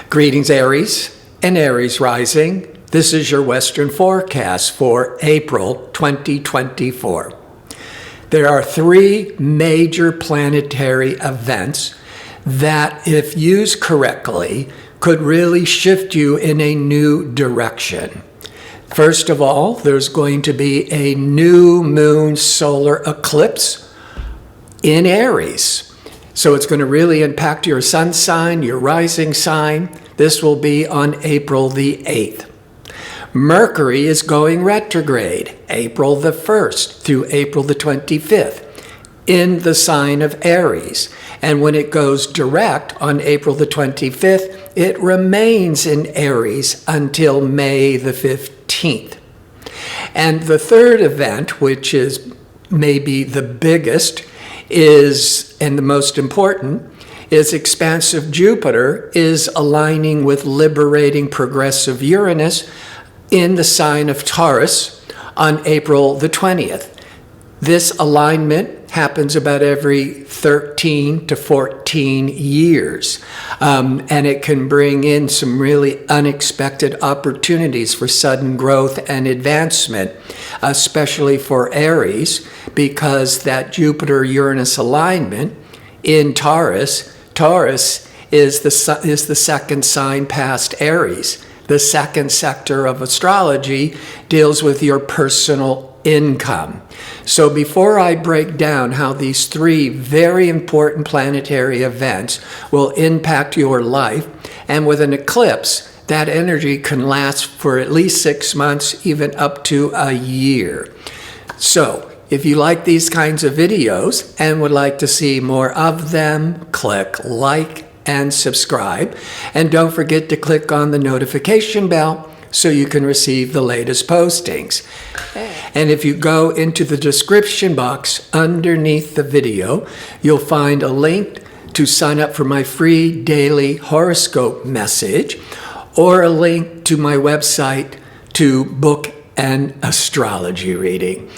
Greetings, Aries and Aries rising. This is your Western forecast for April 2024. There are three major planetary events that, if used correctly, could really shift you in a new direction. First of all, there's going to be a new moon solar eclipse in Aries. So it's going to really impact your sun sign, your rising sign. This will be on April the 8th. Mercury is going retrograde April the 1st through April the 25th in the sign of Aries. And when it goes direct on April the 25th, it remains in Aries until May the 15th. And the third event, which is maybe the biggest, and the most important, is expansive Jupiter is aligning with liberating progressive Uranus in the sign of Taurus on April the 20th. This alignment happens about every 13 to 14 years, and it can bring in some really unexpected opportunities for sudden growth and advancement, especially for Aries, because that Jupiter-Uranus alignment in Taurus is the second sign past Aries. The second sector of astrology deals with your personal income. So before I break down how these three very important planetary events will impact your life, and with an eclipse, that energy can last for at least 6 months, even up to a year. So if you like these kinds of videos and would like to see more of them, click like and subscribe. And don't forget to click on the notification bell so you can receive the latest postings. And if you go into the description box underneath the video, you'll find a link to sign up for my free daily horoscope message, or a link to my website to book an astrology reading.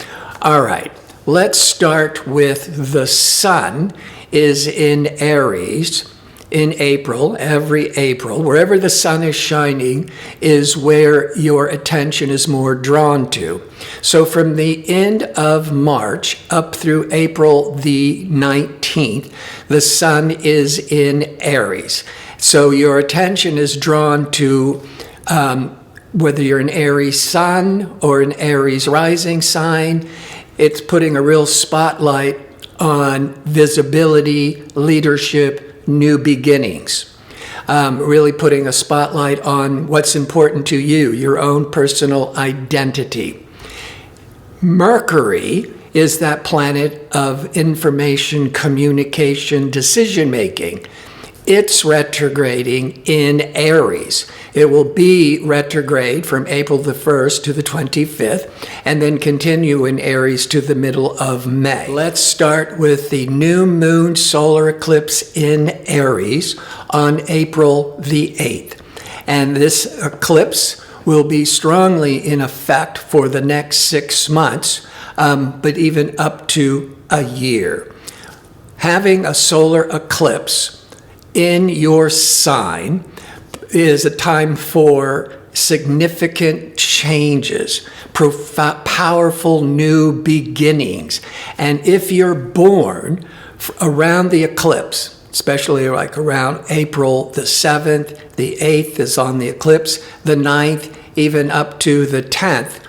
All right, let's start with the sun is in Aries in April. Every April, wherever the sun is shining is where your attention is more drawn to. So from the end of March up through April the 19th, the sun is in Aries. So your attention is drawn to whether you're an Aries sun or an Aries rising sign. It's putting a real spotlight on visibility, leadership, new beginnings. Really putting a spotlight on what's important to you, your own personal identity. Mercury is that planet of information, communication, decision-making. It's retrograding in Aries. It will be retrograde from April the 1st to the 25th, and then continue in Aries to the middle of May. Let's start with the new moon solar eclipse in Aries on April the 8th. And this eclipse will be strongly in effect for the next 6 months, but even up to a year. Having a solar eclipse in your sign is a time for significant changes, powerful new beginnings. And if you're born around the eclipse, especially like around April the 7th, the 8th is on the eclipse, the 9th, even up to the 10th,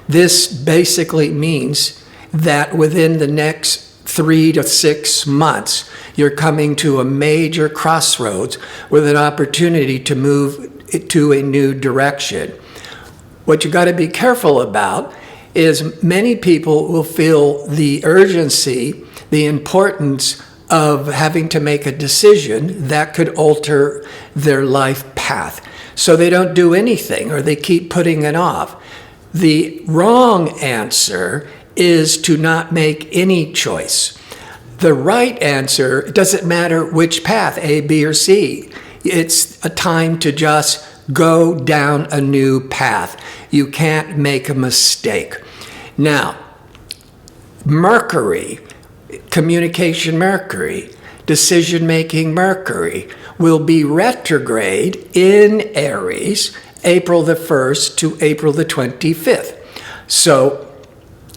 this basically means that within the next 3 to 6 months, you're coming to a major crossroads with an opportunity to move to a new direction. What you got to be careful about is many people will feel the urgency, the importance of having to make a decision that could alter their life path. So they don't do anything, or they keep putting it off. The wrong answer is to not make any choice. The right answer, it doesn't matter which path, A, B, or C. It's a time to just go down a new path. You can't make a mistake. Now, Mercury, communication Mercury, decision-making Mercury. will be retrograde in Aries, April the 1st to April the 25th. So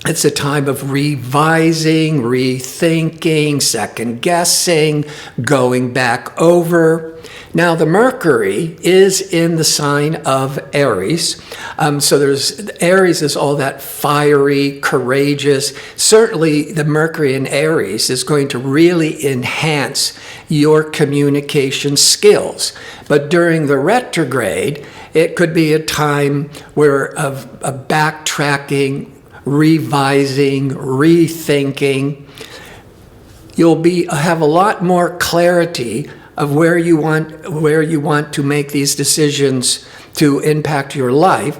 it's a time of revising, rethinking, second guessing, going back over. Now, the Mercury is in the sign of Aries. So Aries is all that fiery, courageous. Certainly, the Mercury in Aries is going to really enhance your communication skills. But during the retrograde, it could be a time of backtracking, revising, rethinking. You'll have a lot more clarity of where you want to make these decisions to impact your life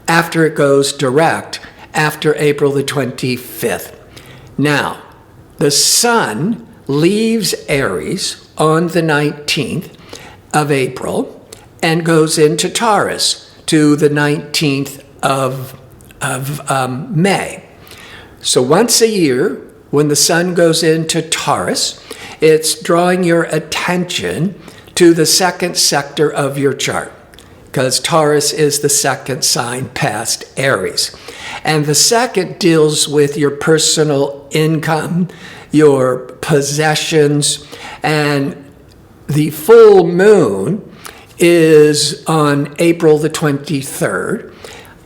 after it goes direct after April the 25th. Now, the Sun leaves Aries on the 19th of April and goes into Taurus to the 19th of May. So once a year, when the Sun goes into Taurus, it's drawing your attention to the second sector of your chart, because Taurus is the second sign past Aries. And the second deals with your personal income, your possessions, and the full moon is on April the 23rd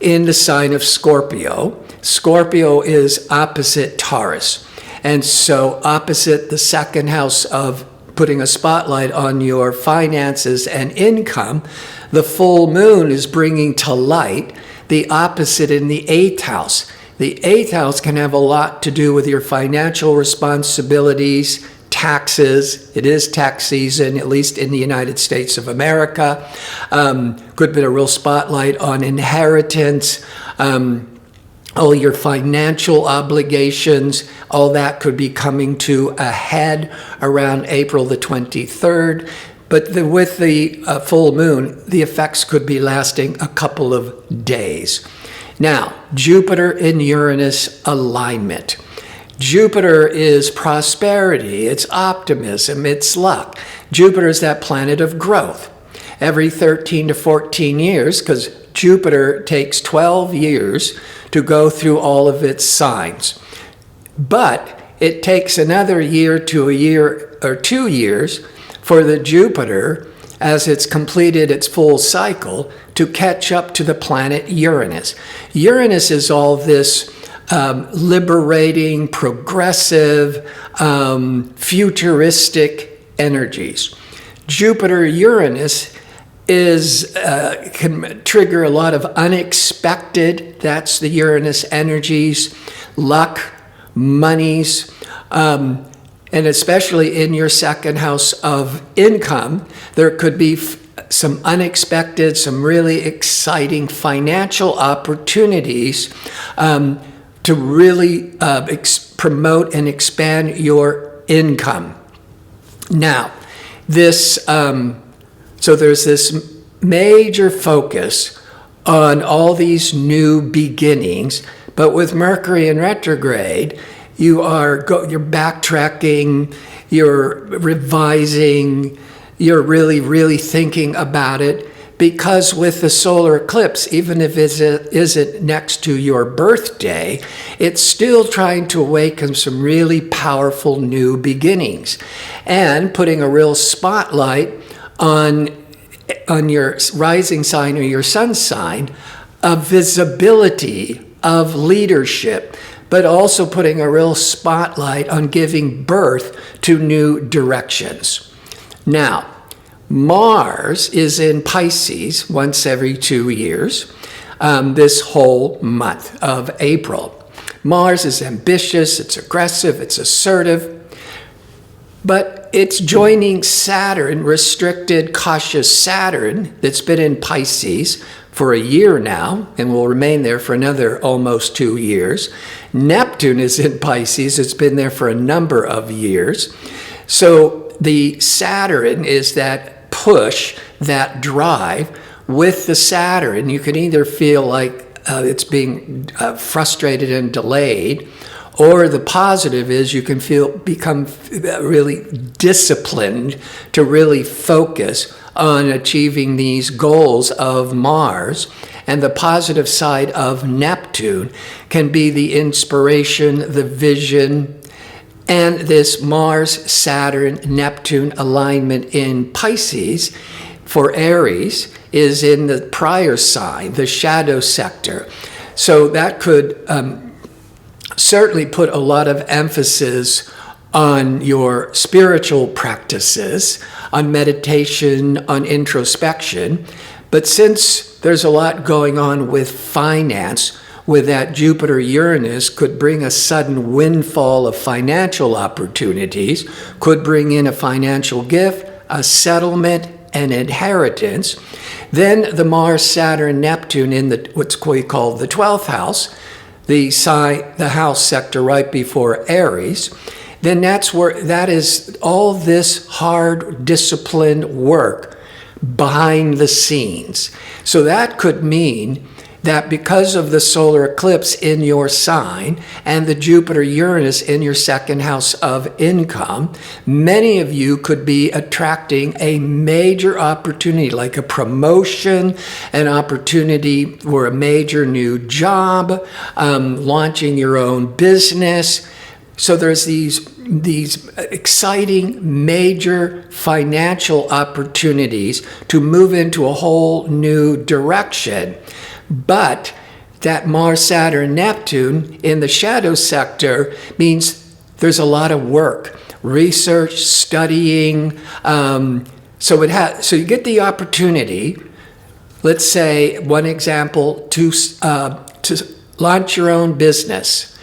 in the sign of Scorpio. Scorpio is opposite Taurus. And so opposite the second house of putting a spotlight on your finances and income, the full moon is bringing to light the opposite in the 8th house. The 8th house can have a lot to do with your financial responsibilities, taxes. It is tax season, at least in the United States of America. Could be a real spotlight on inheritance, all your financial obligations, all that could be coming to a head around April the 23rd. But with the full moon, the effects could be lasting a couple of days. Now, Jupiter in Uranus alignment. Jupiter is prosperity, it's optimism, it's luck. Jupiter is that planet of growth. Every 13 to 14 years, because Jupiter takes 12 years to go through all of its signs. But it takes another year to a year or 2 years for the Jupiter, as it's completed its full cycle, to catch up to the planet Uranus. Uranus is all this liberating, progressive, futuristic energies. Jupiter-Uranus can trigger a lot of unexpected, that's the Uranus energies, luck, monies, and especially in your second house of income, there could be some unexpected, some really exciting financial opportunities to really promote and expand your income. Now, so there's this major focus on all these new beginnings, but with Mercury in retrograde, you're backtracking, you're revising, you're really, really thinking about it, because with the solar eclipse, even if it isn't next to your birthday, it's still trying to awaken some really powerful new beginnings and putting a real spotlight on your rising sign or your sun sign of visibility, of leadership, but also putting a real spotlight on giving birth to new directions. Now, Mars is in Pisces once every 2 years, this whole month of April. Mars is ambitious, it's aggressive, it's assertive, but it's joining Saturn, restricted, cautious Saturn, that's been in Pisces for a year now and will remain there for another almost 2 years. Neptune is in Pisces, it's been there for a number of years. So the Saturn is that push, that drive. With the Saturn, you can either feel like it's being frustrated and delayed, Or the positive is you can become really disciplined to really focus on achieving these goals of Mars. And the positive side of Neptune can be the inspiration, the vision, and this Mars-Saturn-Neptune alignment in Pisces for Aries is in the prior sign, the shadow sector. So that could certainly put a lot of emphasis on your spiritual practices, on meditation, on introspection. But since there's a lot going on with finance, with that Jupiter-Uranus could bring a sudden windfall of financial opportunities, could bring in a financial gift, a settlement, an inheritance. Then the Mars-Saturn-Neptune in what's we call the 12th house, the house sector right before Aries, then that is all this hard, disciplined work behind the scenes. So that could mean that because of the solar eclipse in your sign and the Jupiter-Uranus in your second house of income, many of you could be attracting a major opportunity, like a promotion, an opportunity for a major new job, launching your own business. So there's these exciting major financial opportunities to move into a whole new direction. But that Mars, Saturn, Neptune in the shadow sector means there's a lot of work, research, studying. So you get the opportunity. Let's say one example to launch your own business.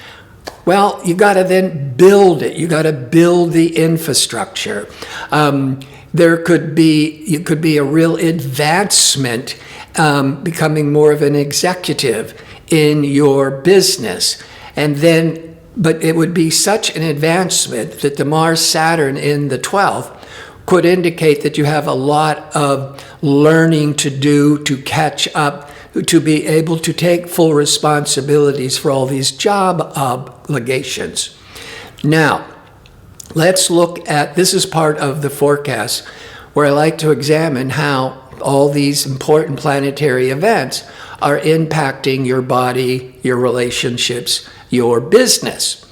Well, you got to then build it. You got to build the infrastructure. You could be a real advancement, becoming more of an executive in your business. But it would be such an advancement that the Mars-Saturn in the 12th could indicate that you have a lot of learning to do to catch up, to be able to take full responsibilities for all these job obligations. Now, let's look at, this is part of the forecast where I like to examine how all these important planetary events are impacting your body, your relationships, your business.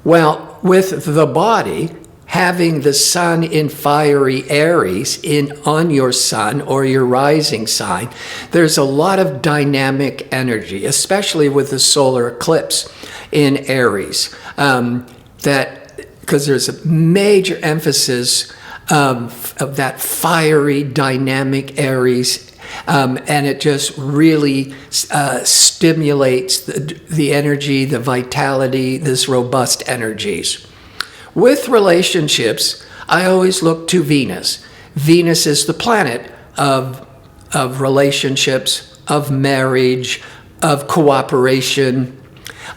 Well, with the body, having the sun in fiery Aries on your sun or your rising sign, there's a lot of dynamic energy, especially with the solar eclipse in Aries. Because there's a major emphasis of that fiery, dynamic Aries, and it just really stimulates the energy, the vitality, this robust energies. With relationships, I always look to Venus. Venus is the planet of relationships, of marriage, of cooperation,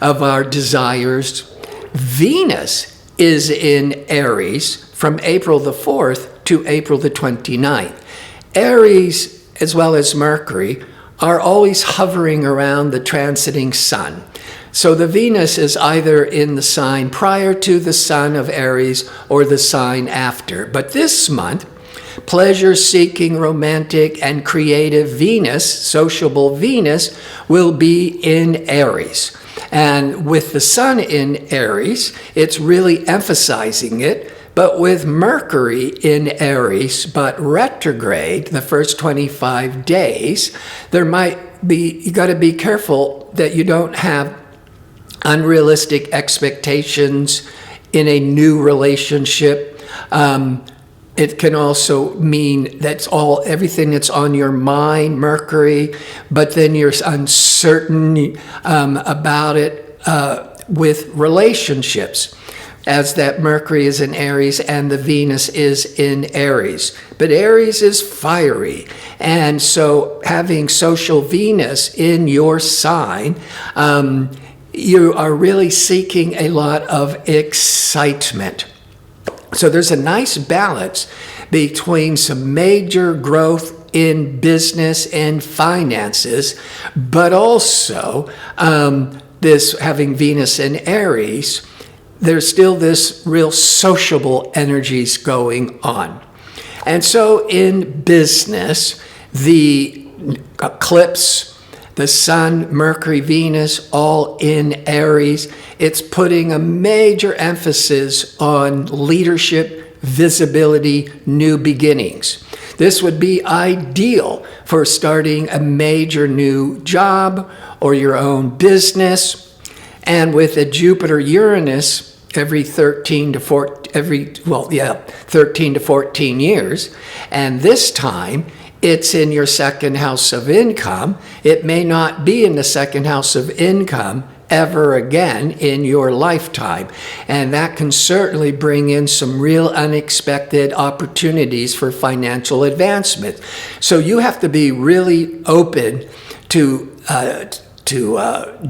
of our desires. Venus is in Aries from April the 4th to April the 29th. Aries, as well as Mercury, are always hovering around the transiting sun. So the Venus is either in the sign prior to the sun of Aries or the sign after. But this month, pleasure-seeking, romantic, and creative Venus, sociable Venus, will be in Aries. And with the sun in Aries, it's really emphasizing it. But with Mercury in Aries, but retrograde, the first 25 days, you got to be careful that you don't have unrealistic expectations in a new relationship. It can also mean that's everything that's on your mind, Mercury, but then you're uncertain about it with relationships, as that Mercury is in Aries and the Venus is in Aries. But Aries is fiery, and so having social Venus in your sign, you are really seeking a lot of excitement. So there's a nice balance between some major growth in business and finances, but also this having Venus in Aries, there's still this real sociable energies going on. And so in business, the eclipse, the Sun, Mercury, Venus, all in Aries, it's putting a major emphasis on leadership, visibility, new beginnings. This would be ideal for starting a major new job or your own business. And with a Jupiter-Uranus every 13 to 14 years, and this time it's in your second house of income. It may not be in the second house of income ever again in your lifetime. And that can certainly bring in some real unexpected opportunities for financial advancement. So you have to be really open to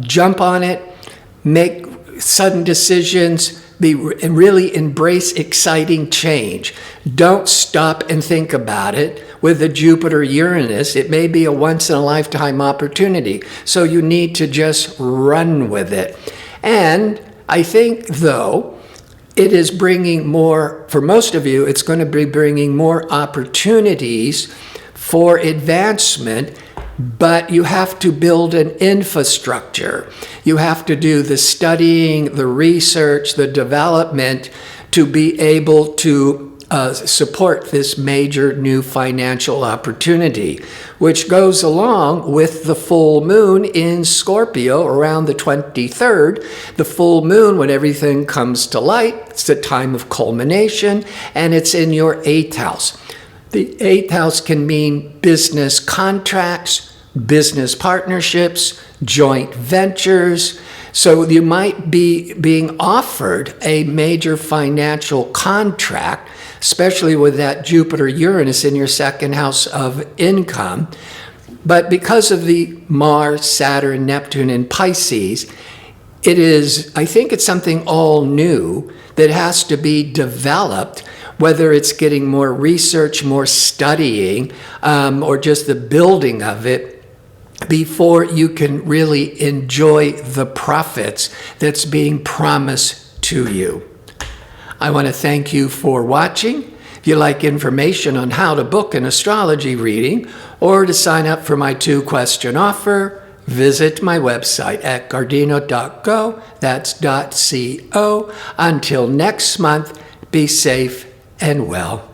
jump on it, make sudden decisions, and really embrace exciting change. Don't stop and think about it. With the Jupiter-Uranus, it may be a once-in-a-lifetime opportunity, so you need to just run with it. And I think, though, it is bringing more, for most of you, it's going to be bringing more opportunities for advancement, but you have to build an infrastructure. You have to do the studying, the research, the development to be able to support this major new financial opportunity, which goes along with the full moon in Scorpio around the 23rd. The full moon, when everything comes to light, it's the time of culmination, and it's in your 8th house. The 8th house can mean business contracts, business partnerships, joint ventures. So you might be being offered a major financial contract, especially with that Jupiter-Uranus in your second house of income. But because of the Mars, Saturn, Neptune, and Pisces, I think it's something all new that has to be developed, whether it's getting more research, more studying, or just the building of it, before you can really enjoy the profits that's being promised to you. I want to thank you for watching. If you like information on how to book an astrology reading or to sign up for my 2-question offer, visit my website at gardino.co. That's .co. Until next month, be safe and well.